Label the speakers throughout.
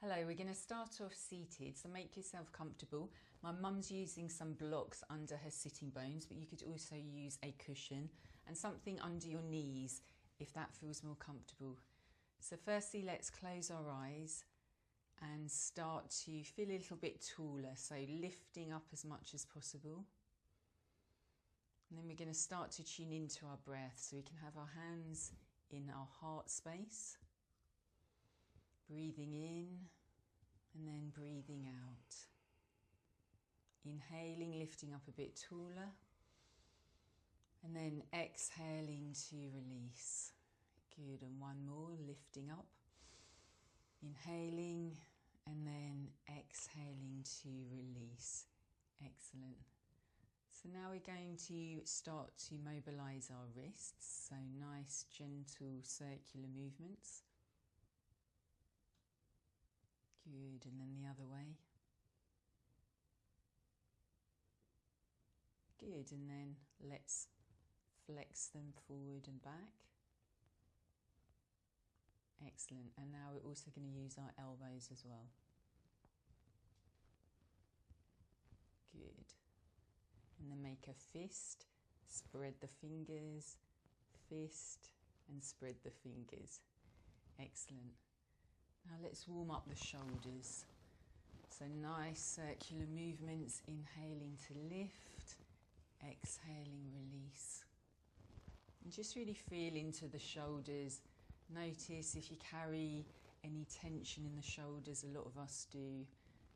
Speaker 1: Hello, we're going to start off seated, so make yourself comfortable. My mum's using some blocks under her sitting bones, but you could also use a cushion and something under your knees if that feels more comfortable. So firstly, let's close our eyes and start to feel a little bit taller, so lifting up as much as possible. And then we're going to start to tune into our breath, so we can have our hands in our heart space. Breathing in and then breathing out. Inhaling, lifting up a bit taller. And then exhaling to release. Good, and one more, lifting up. Inhaling and then exhaling to release. Excellent. So now we're going to start to mobilize our wrists. So nice, gentle, circular movements. Good, and then the other way. Good, and then let's flex them forward and back. Excellent, and now we're also going to use our elbows as well. Good. And then make a fist, spread the fingers, fist, and spread the fingers. Excellent. Now let's warm up the shoulders. So nice circular movements, inhaling to lift, exhaling, release. And just really feel into the shoulders. Notice if you carry any tension in the shoulders, a lot of us do.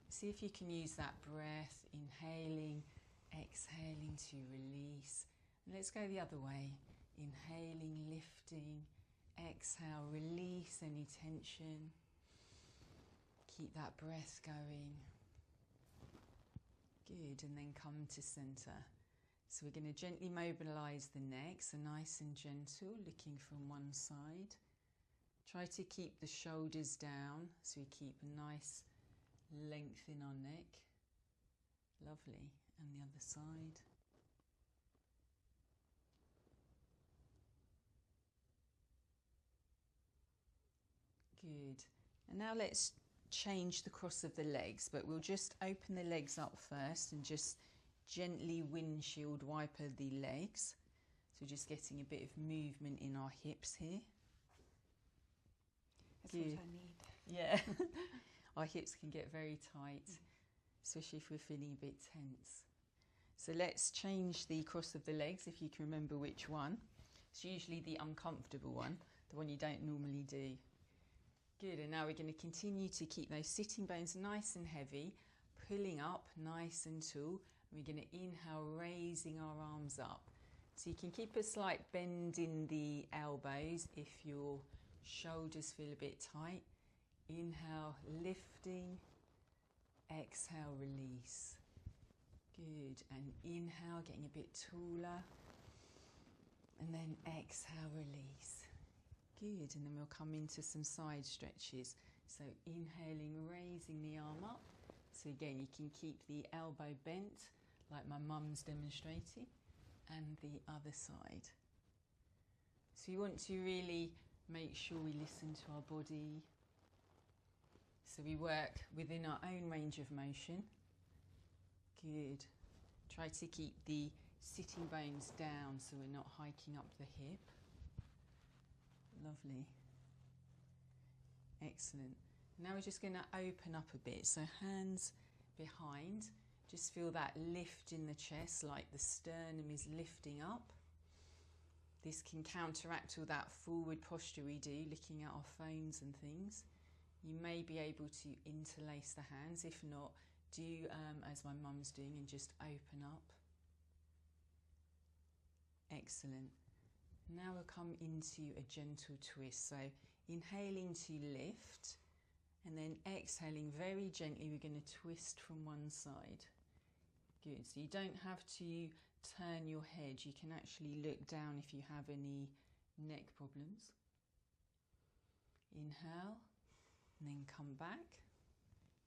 Speaker 1: See if you can use that breath, inhaling, exhaling to release. And let's go the other way. Inhaling, lifting, exhale, release any tension. Keep that breath going. Good, and then come to center. So we're going to gently mobilize the neck, so nice and gentle, looking from one side. Try to keep the shoulders down, so we keep a nice length in our neck. Lovely, and the other side. Good, and now let's change the cross of the legs, but we'll just open the legs up first and just gently windshield wiper the legs. So just getting a bit of movement in our hips here.
Speaker 2: That's what I need.
Speaker 1: Yeah, our hips can get very tight, especially if we're feeling a bit tense. So let's change the cross of the legs, if you can remember which one. It's usually the uncomfortable one, the one you don't normally do. Good, and now we're going to continue to keep those sitting bones nice and heavy, pulling up nice and tall. And we're going to inhale, raising our arms up. So you can keep a slight bend in the elbows if your shoulders feel a bit tight. Inhale, lifting, exhale, release. Good, and inhale, getting a bit taller. And then exhale, release. Good, and then we'll come into some side stretches. So inhaling, raising the arm up. So again, you can keep the elbow bent, like my mum's demonstrating, and the other side. So you want to really make sure we listen to our body. So we work within our own range of motion. Good. Try to keep the sitting bones down so we're not hiking up the hip. Lovely. Excellent. Now we're just going to open up a bit. So hands behind. Just feel that lift in the chest, like the sternum is lifting up. This can counteract all that forward posture we do, looking at our phones and things. You may be able to interlace the hands. If not, do as my mum's doing and just open up. Excellent. Now we'll come into a gentle twist. So inhaling to lift and then exhaling very gently. We're going to twist from one side. Good. So you don't have to turn your head. You can actually look down if you have any neck problems. Inhale and then come back.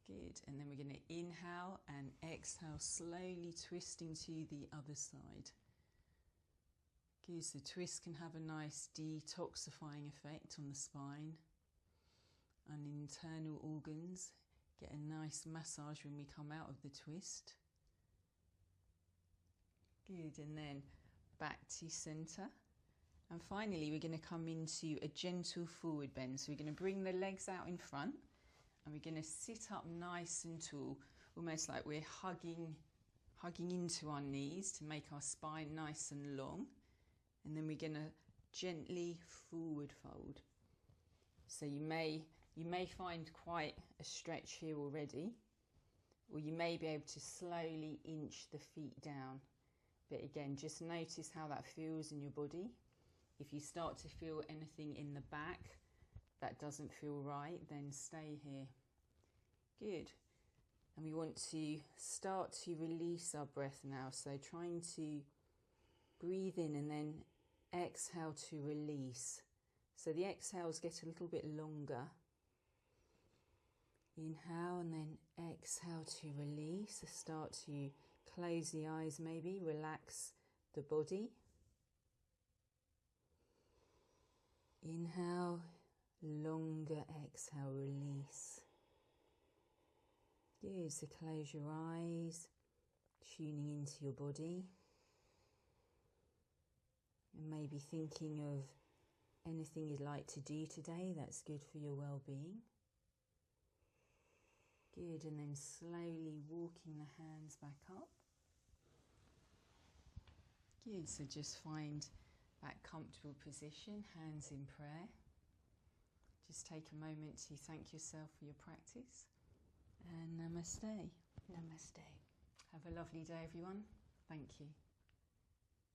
Speaker 1: Good. And then we're going to inhale and exhale, slowly twisting to the other side. Good, so twist can have a nice detoxifying effect on the spine. and internal organs. Get a nice massage when we come out of the twist. Good, and then back to centre. And finally, we're going to come into a gentle forward bend. So we're going to bring the legs out in front and we're going to sit up nice and tall, almost like we're hugging into our knees to make our spine nice and long. And then we're going to gently forward fold. So you may find quite a stretch here already, or you may be able to slowly inch the feet down. But again, just notice how that feels in your body. If you start to feel anything in the back that doesn't feel right, then stay here. Good. And we want to start to release our breath now. So trying to breathe in and then exhale to release. So the exhales get a little bit longer. Inhale and then exhale to release. Start to close the eyes maybe, relax the body. Inhale, longer exhale, release. Good, so close your eyes, tuning into your body. And maybe thinking of anything you'd like to do today that's good for your well-being. Good, and then slowly walking the hands back up. Good, so just find that comfortable position, hands in prayer. Just take a moment to thank yourself for your practice. And namaste.
Speaker 2: Namaste.
Speaker 1: Have a lovely day, everyone. Thank you.